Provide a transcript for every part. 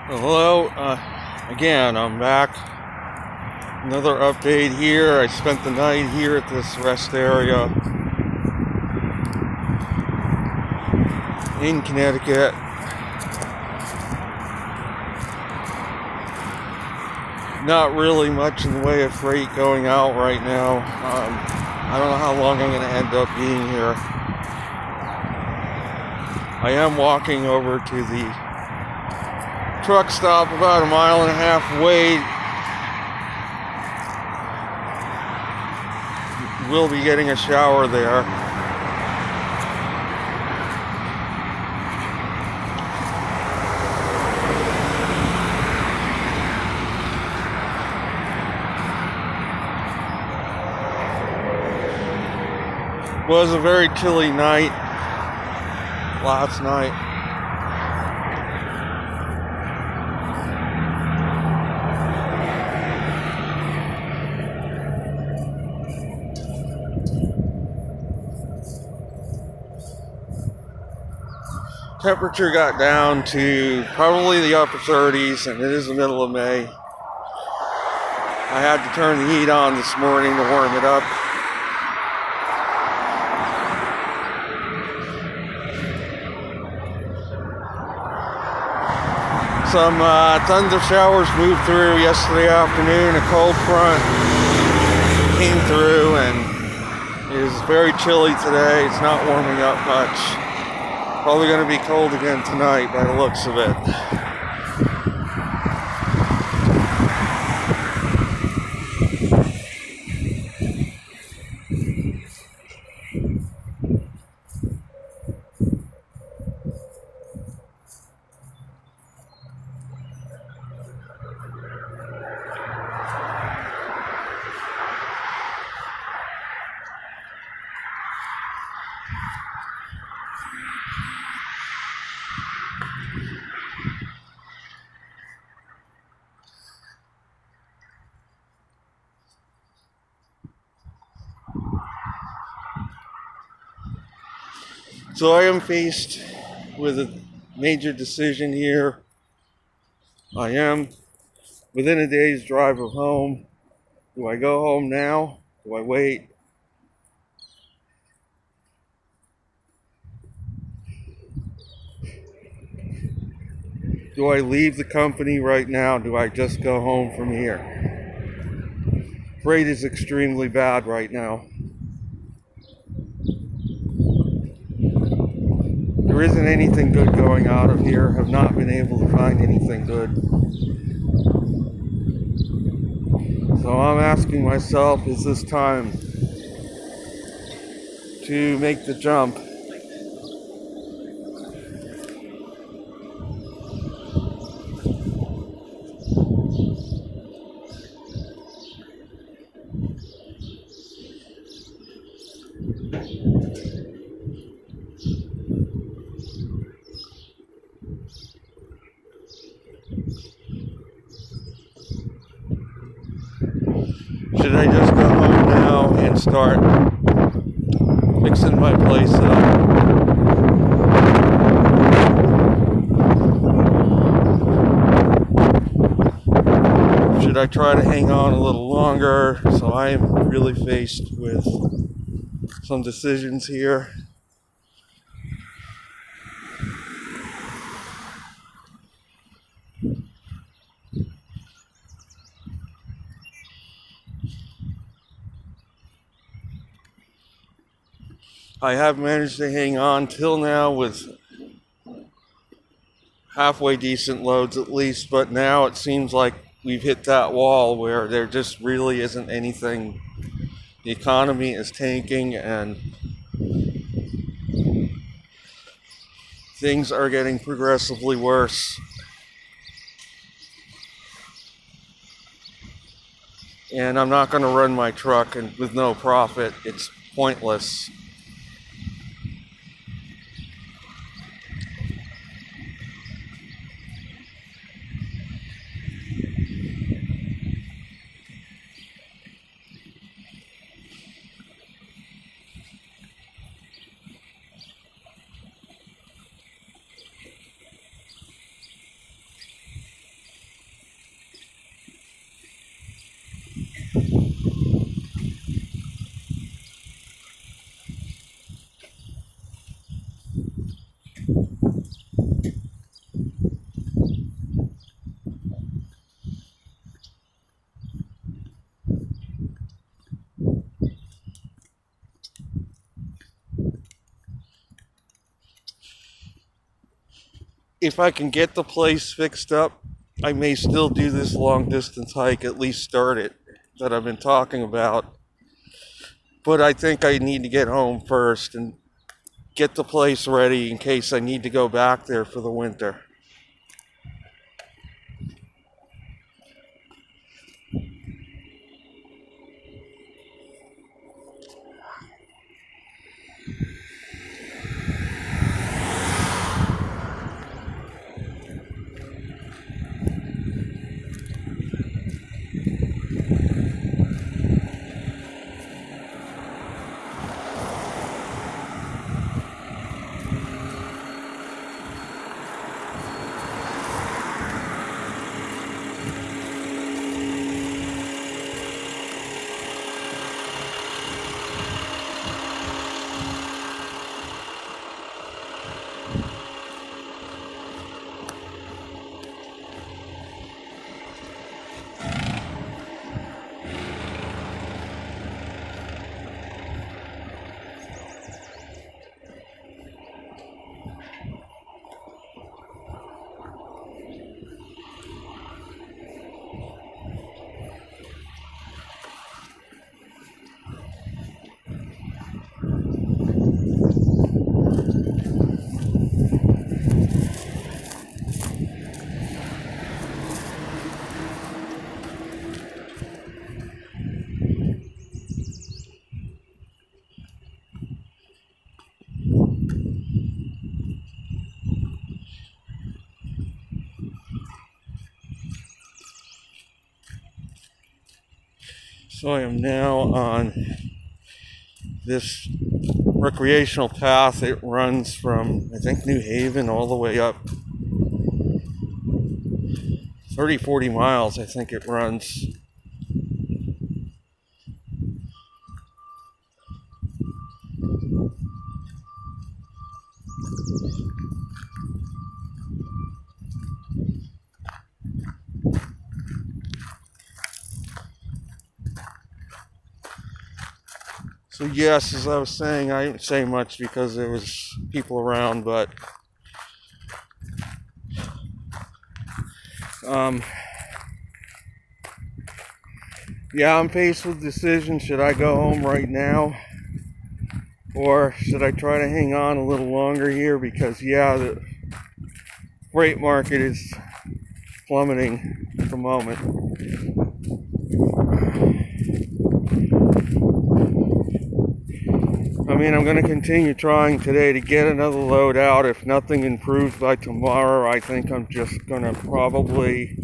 Hello, again, I'm back. Another update here. I spent the night here at this rest area in Connecticut. Not really much in the way of freight going out right now. I don't know how long I'm going to end up being here. I am walking over to the truck stop about 1.5 miles away. We'll be getting a shower there. It was a very chilly night last night. Temperature got down to probably the upper 30s, and it is the middle of May. I had to turn the heat on this morning to warm it up. Some thunder showers moved through yesterday afternoon. A cold front came through, and it is very chilly today. It's not warming up much. Probably going to be cold again tonight by the looks of it. So I am faced with a major decision here. I am within a day's drive of home. Do I go home now? Do I wait? Do I leave the company right now? Do I just go home from here? Freight is extremely bad right now. There isn't anything good going out of here. Have not been able to find anything good. So I'm asking myself, is this time to make the jump? Should I just go home now and start fixing my place up? Should I try to hang on a little longer? So I am really faced with some decisions here. I have managed to hang on till now with halfway decent loads at least, but now it seems like we've hit that wall where there just really isn't anything. The economy is tanking and things are getting progressively worse. And I'm not going to run my truck and with no profit. It's pointless. if I can get the place fixed up, I may still do this long distance hike, at least start it, that I've been talking about. But I think I need to get home first and get the place ready in case I need to go back there for the winter. So I am now on this recreational path. It runs from, I think, New Haven all the way up 30-40 miles, I think it runs. So yes, as I was saying, I didn't say much because there was people around, but yeah, I'm faced with the decision. Should I go home right now? Or should I try to hang on a little longer here? Because yeah, the freight market is plummeting at the moment. I mean, I'm going to continue trying today to get another load out. If nothing improves by tomorrow, I think I'm just going to probably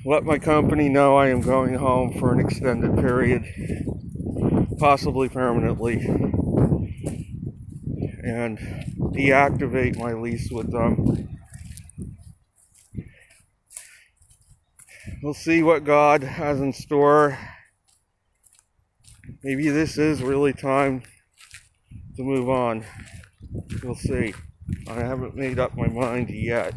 let my company know I am going home for an extended period, possibly permanently, and deactivate my lease with them. We'll see what God has in store. Maybe this is really time to move on. We'll see. I haven't made up my mind yet.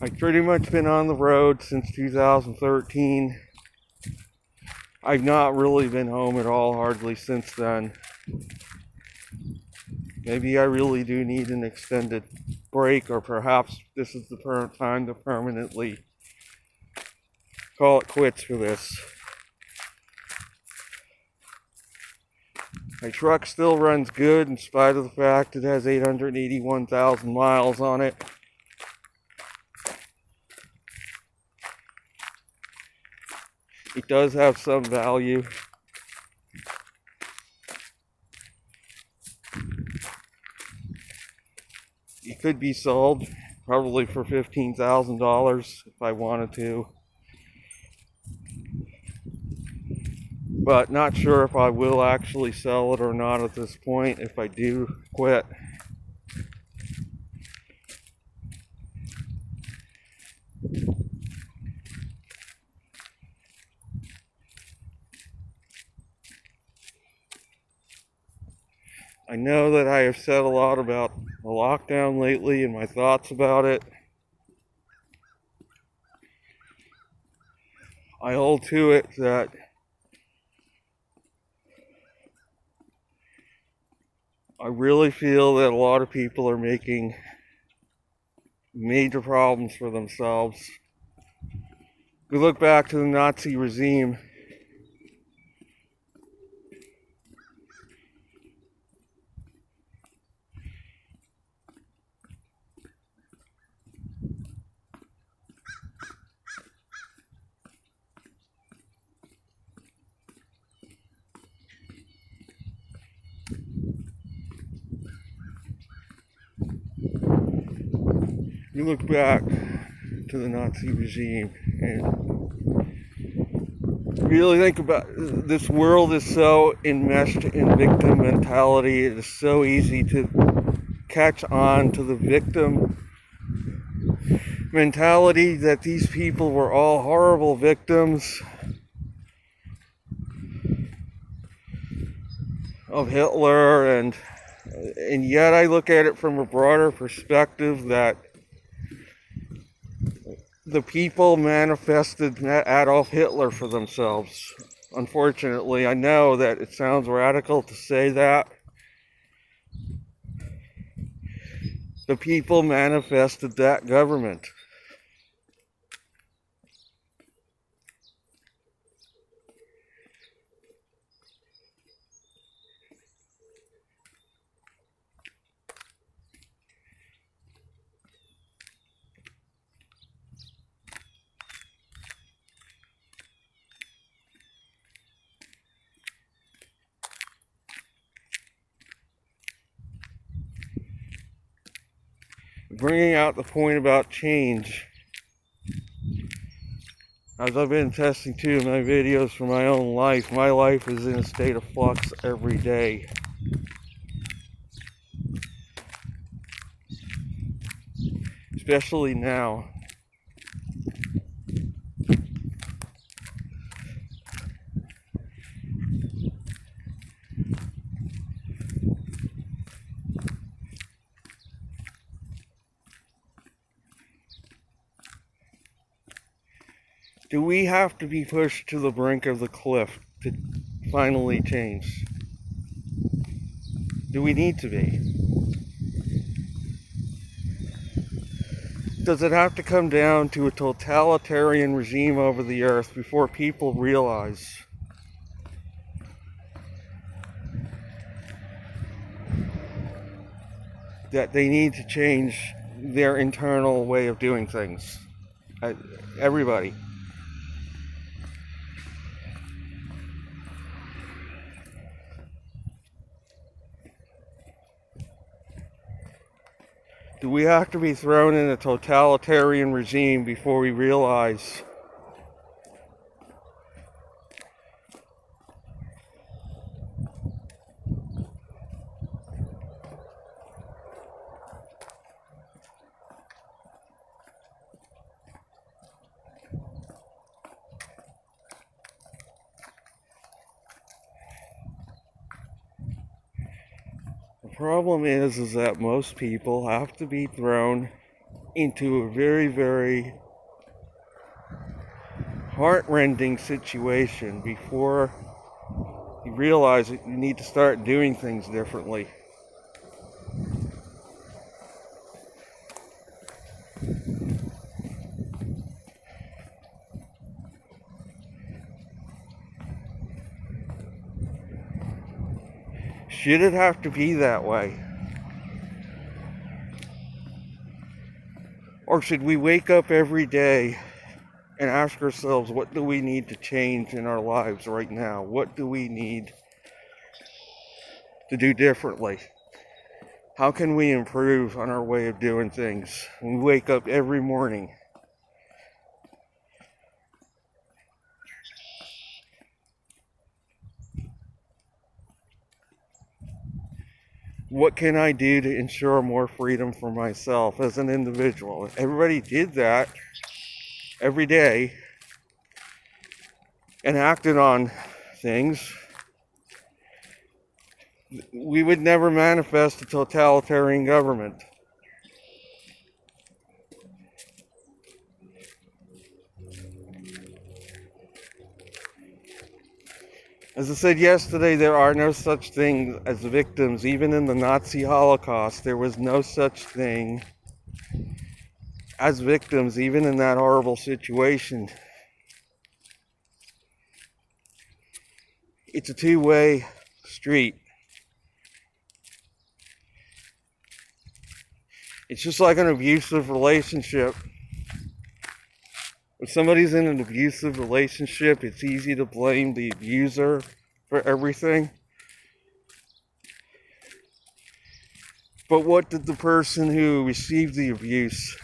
I've pretty much been on the road since 2013. I've not really been home at all hardly since then. Maybe I really do need an extended break, or perhaps this is the time to permanently call it quits for this. My truck still runs good in spite of the fact it has 881,000 miles on it. It does have some value. It could be sold probably for $15,000 if I wanted to. But not sure if I will actually sell it or not at this point if I do quit. I know that I have said a lot about the lockdown lately and my thoughts about it. I hold to it that I really feel that a lot of people are making major problems for themselves. We look back to the Nazi regime. You look back to the Nazi regime and really think about this world is so enmeshed in victim mentality. It is so easy to catch on to the victim mentality that these people were all horrible victims of Hitler, and yet I look at it from a broader perspective that the people manifested Adolf Hitler for themselves. Unfortunately, I know that it sounds radical to say that. The people manifested that government. Bringing out the point about change, as I've been testing too in my videos for my own life, my life is in a state of flux every day. Especially now. Do we have to be pushed to the brink of the cliff to finally change? Do we need to be? Does it have to come down to a totalitarian regime over the earth before people realize that they need to change their internal way of doing things? Everybody. Do we have to be thrown in a totalitarian regime before we realize the problem is that most people have to be thrown into a very, very heart-rending situation before you realize that you need to start doing things differently. Should it have to be that way? Or should we wake up every day and ask ourselves, what do we need to change in our lives right now? What do we need to do differently? How can we improve on our way of doing things? We wake up every morning. What can I do to ensure more freedom for myself as an individual? If everybody did that every day and acted on things, we would never manifest a totalitarian government. As I said yesterday, there are no such things as victims. Even in the Nazi Holocaust, there was no such thing as victims, even in that horrible situation. It's a two-way street. It's just like an abusive relationship. If somebody's in an abusive relationship, it's easy to blame the abuser for everything. But what did the person who received the abuse,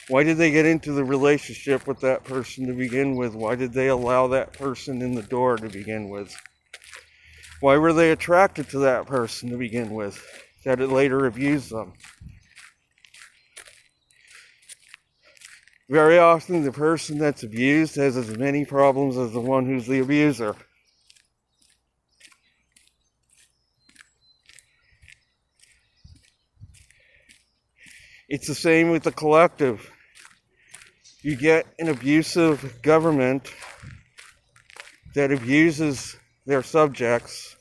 why did they get into the relationship with that person to begin with? Why did they allow that person in the door to begin with? Why were they attracted to that person to begin with, that it later abused them? Very often the person that's abused has as many problems as the one who's the abuser. It's the same with the collective. You get an abusive government that abuses their subjects.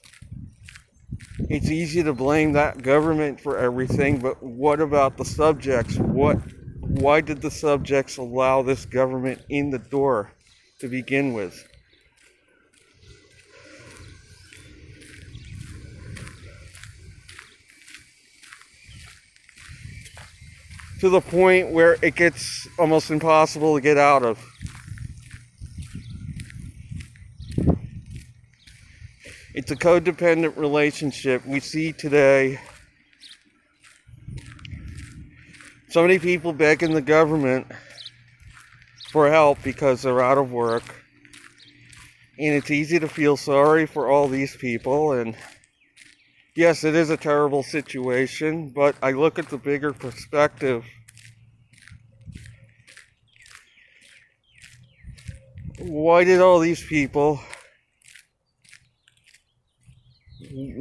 It's easy to blame that government for everything, but what about the subjects? Why did the subjects allow this government in the door to begin with? To the point where it gets almost impossible to get out of. It's a codependent relationship. We see today so many people begging the government for help because they're out of work. And it's easy to feel sorry for all these people. And yes, it is a terrible situation, but I look at the bigger perspective. Why did all these people,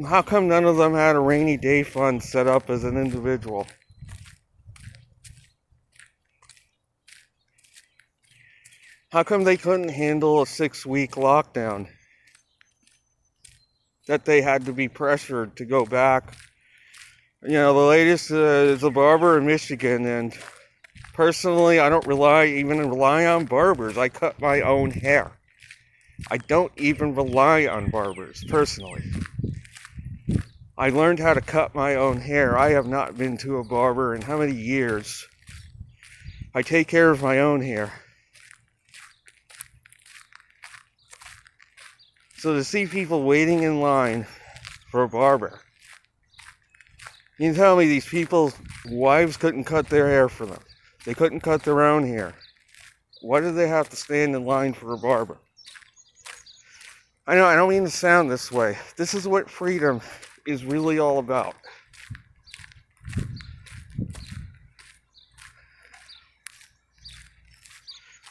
how come none of them had a rainy day fund set up as an individual? How come they couldn't handle a 6-week lockdown? That they had to be pressured to go back. You know, the latest is a barber in Michigan, and personally, I don't even rely on barbers. I cut my own hair. I don't even rely on barbers, personally. I learned how to cut my own hair. I have not been to a barber in how many years? I take care of my own hair. So to see people waiting in line for a barber, you tell me these people's wives couldn't cut their hair for them. They couldn't cut their own hair. Why did they have to stand in line for a barber? I know, I don't mean to sound this way. This is what freedom is really all about.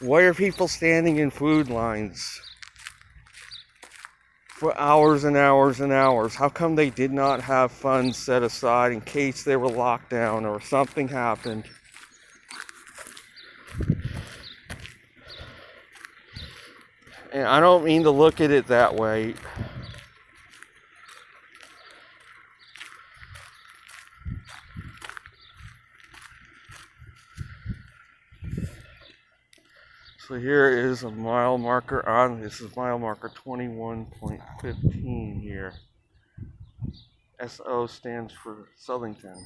Why are people standing in food lines for hours and hours and hours? How come they did not have funds set aside in case they were locked down or something happened? And I don't mean to look at it that way. So here is a mile marker on, this is mile marker 21.15 here. SO stands for Southington.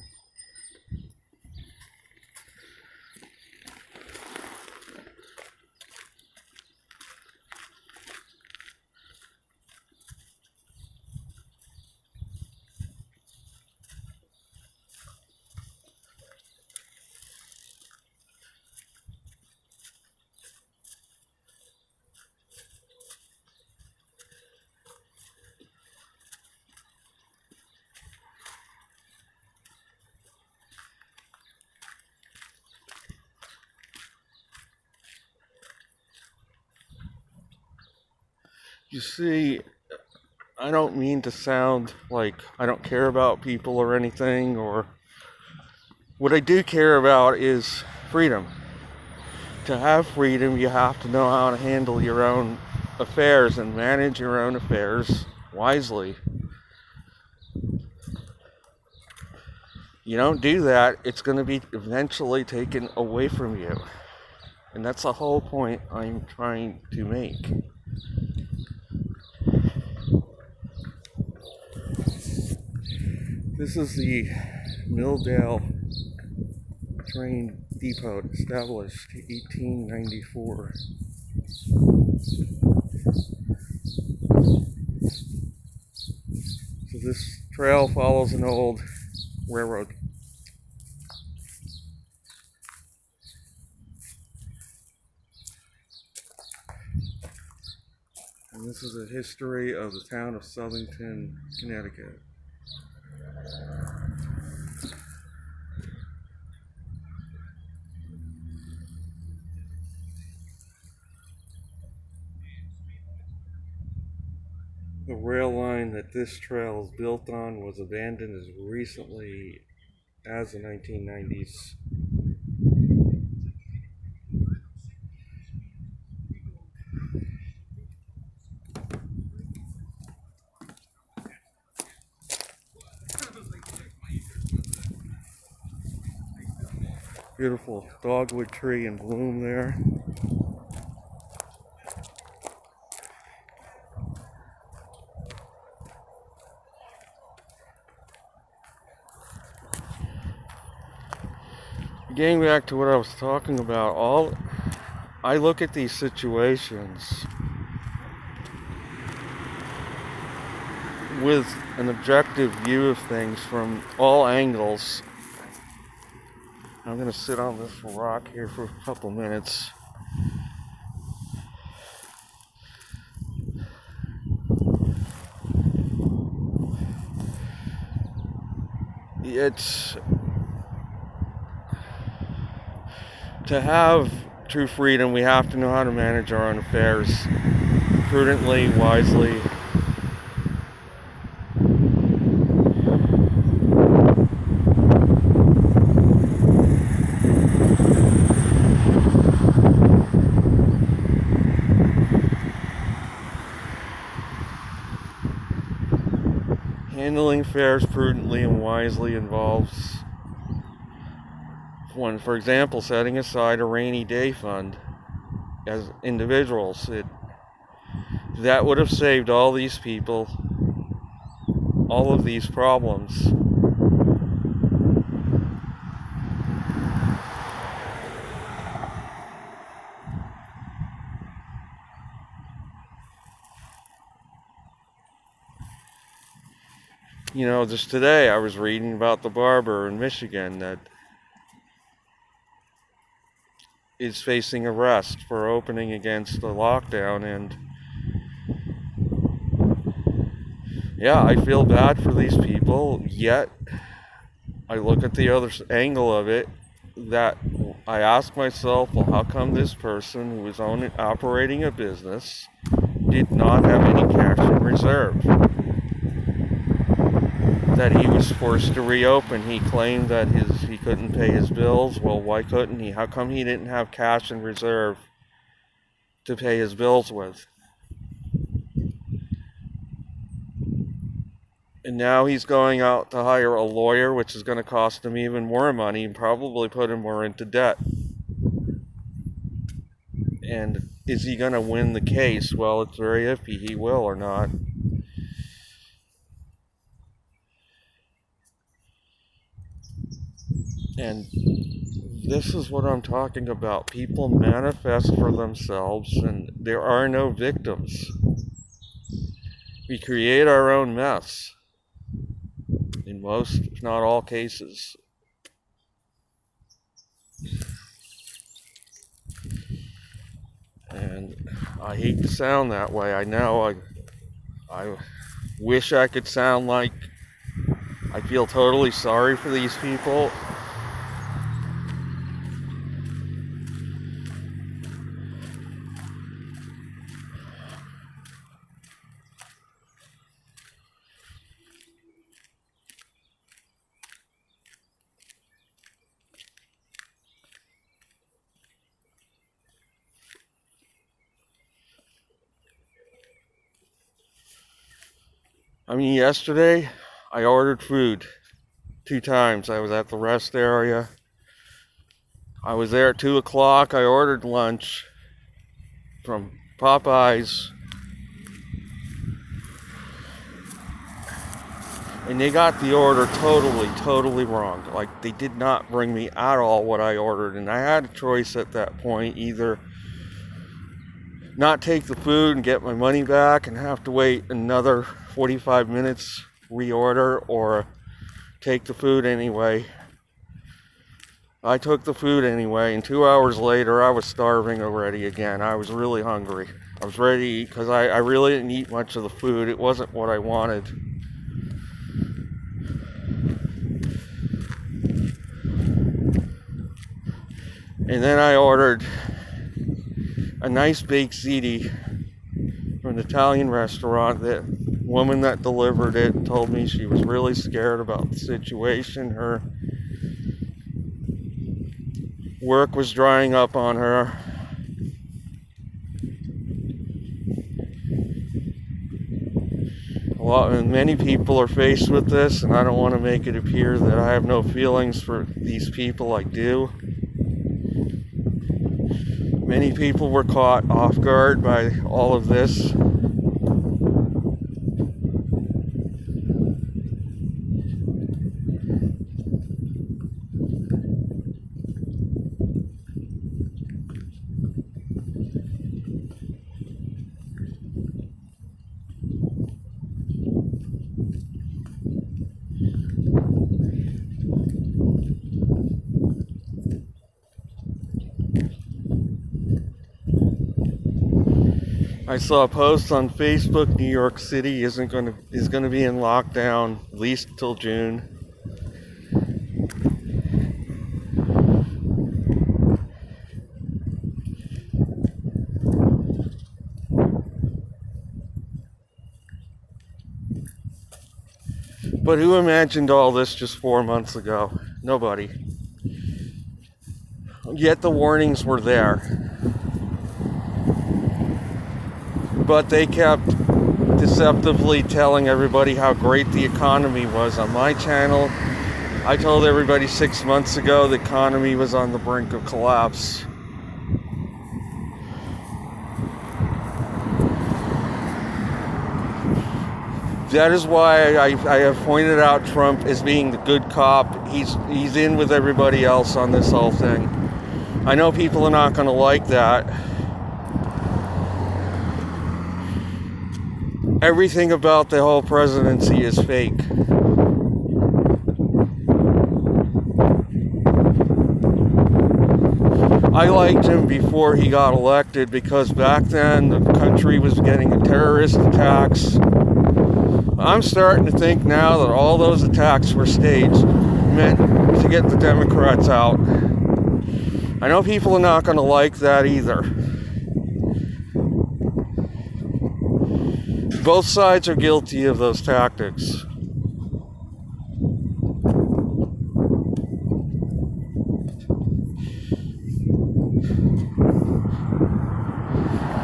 You see, I don't mean to sound like I don't care about people or anything, or what I do care about is freedom. To have freedom, you have to know how to handle your own affairs and manage your own affairs wisely. You don't do that, it's going to be eventually taken away from you. And that's the whole point I'm trying to make. This is the Milldale train depot, established 1894. So this trail follows an old railroad. And this is a history of the town of Southington, Connecticut. The rail line that this trail is built on was abandoned as recently as the 1990s. Beautiful dogwood tree in bloom there. Getting back to what I was talking about, I look at these situations with an objective view of things from all angles. I'm going to sit on this rock here for a couple minutes. It's to have true freedom, we have to know how to manage our own affairs prudently, wisely. Handling affairs prudently and wisely involves, for example, setting aside a rainy day fund as individuals. That would have saved all these people all of these problems. You know, just today I was reading about the barber in Michigan that is facing arrest for opening against the lockdown, and yeah, I feel bad for these people, yet I look at the other angle of it, that I ask myself, well, how come this person who was operating a business did not have any cash in reserve? That he was forced to reopen. He claimed that he couldn't pay his bills. Well, why couldn't he? How come he didn't have cash in reserve to pay his bills with? And now he's going out to hire a lawyer, which is going to cost him even more money and probably put him more into debt. And is he going to win the case? Well, it's very iffy he will or not. And this is what I'm talking about. People manifest for themselves, and there are no victims. We create our own mess in most, if not all, cases. And I hate to sound that way. I know I wish I could sound like I feel totally sorry for these people. I mean, yesterday I ordered food 2 times. I was at the rest area. I was there at 2 o'clock. I ordered lunch from Popeyes. And they got the order totally wrong. Like, they did not bring me at all what I ordered. And I had a choice at that point: either not take the food and get my money back and have to wait another 45 minutes, reorder, or take the food anyway. I took the food anyway, and 2 hours later I was starving already again. I was really hungry. I was ready to eat because I really didn't eat much of the food. It wasn't what I wanted. And then I ordered a nice baked ziti from an Italian restaurant. The woman that delivered it told me she was really scared about the situation. Her work was drying up on her. Many people are faced with this, and I don't want to make it appear that I have no feelings for these people. I do. Many people were caught off guard by all of this. I saw a post on Facebook: New York City is going to be in lockdown at least till June. But who imagined all this just 4 months ago? Nobody. Yet the warnings were there. But they kept deceptively telling everybody how great the economy was. On my channel, I told everybody 6 months ago the economy was on the brink of collapse. That is why I have pointed out Trump as being the good cop. He's in with everybody else on this whole thing. I know people are not going to like that. Everything about the whole presidency is fake. I liked him before he got elected because back then the country was getting terrorist attacks. I'm starting to think now that all those attacks were staged, meant to get the Democrats out. I know people are not going to like that either. Both sides are guilty of those tactics.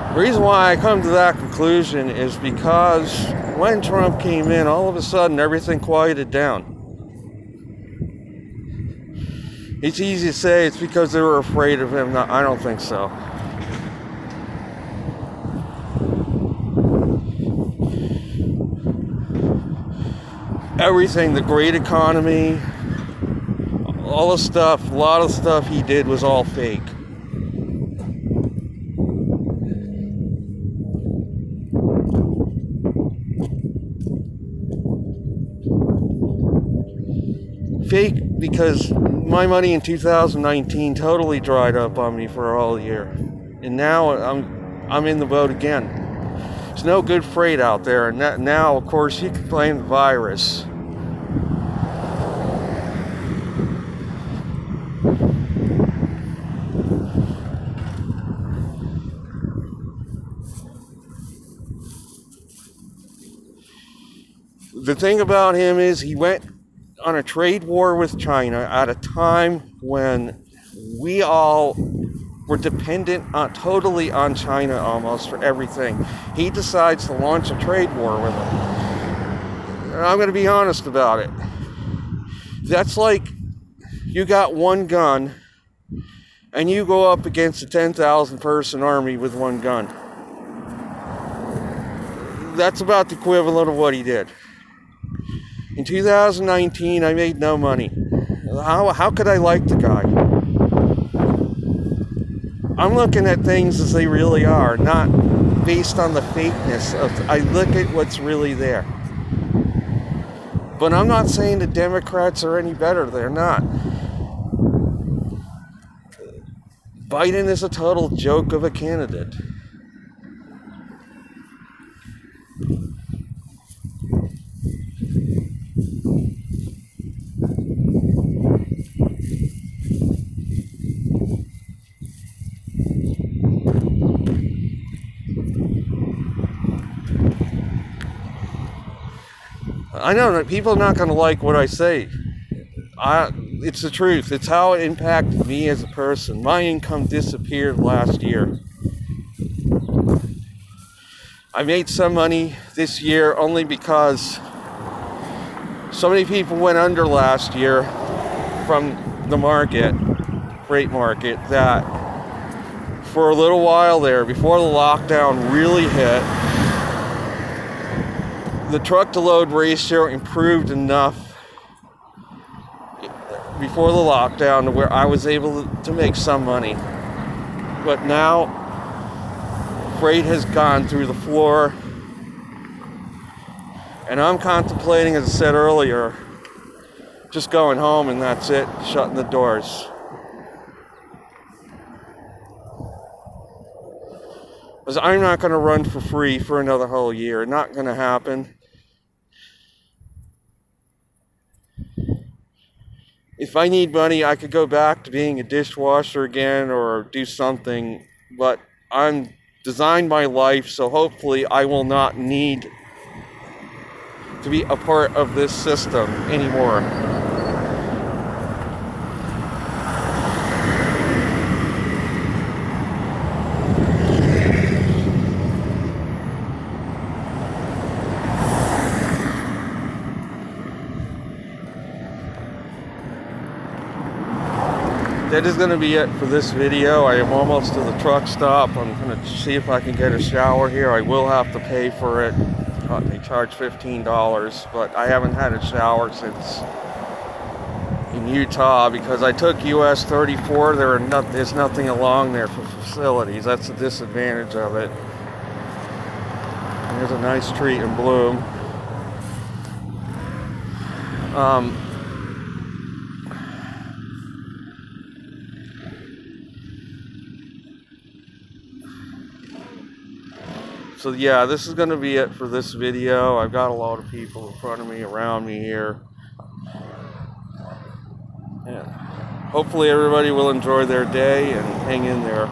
The reason why I come to that conclusion is because when Trump came in, all of a sudden everything quieted down. It's easy to say it's because they were afraid of him. No, I don't think so. Everything, the great economy, all the stuff, a lot of stuff he did was all fake. Fake because my money in 2019 totally dried up on me for a whole year. And now I'm in the boat again. There's no good freight out there. And now, of course, you can blame the virus. The thing about him is he went on a trade war with China at a time when we all were dependent totally on China almost for everything. He decides to launch a trade war with them. I'm going to be honest about it. That's like you got one gun and you go up against a 10,000 person army with one gun. That's about the equivalent of what he did. In 2019, I made no money. How could I like the guy? I'm looking at things as they really are, not based on the fakeness of. I look at what's really there. But I'm not saying the Democrats are any better. They're not. Biden is a total joke of a candidate. I know that people are not going to like what I say. It's the truth. It's how it impacted me as a person. My income disappeared last year. I made some money this year only because so many people went under last year from the market, freight market, that for a little while there, before the lockdown really hit, the truck-to-load ratio improved enough before the lockdown to where I was able to make some money. But now, freight has gone through the floor, and I'm contemplating, as I said earlier, just going home and that's it, shutting the doors. Because I'm not going to run for free for another whole year. Not going to happen. If I need money, I could go back to being a dishwasher again or do something, but I'm designed my life, so hopefully I will not need to be a part of this system anymore. That is going to be it for this video. I am almost to the truck stop. I'm going to see if I can get a shower here. I will have to pay for it. They charge $15, but I haven't had a shower since in Utah because I took US 34. There's nothing along there for facilities. That's the disadvantage of it. There's a nice tree in bloom. So yeah, this is going to be it for this video. I've got a lot of people in front of me, around me here. Yeah. Hopefully everybody will enjoy their day and hang in there.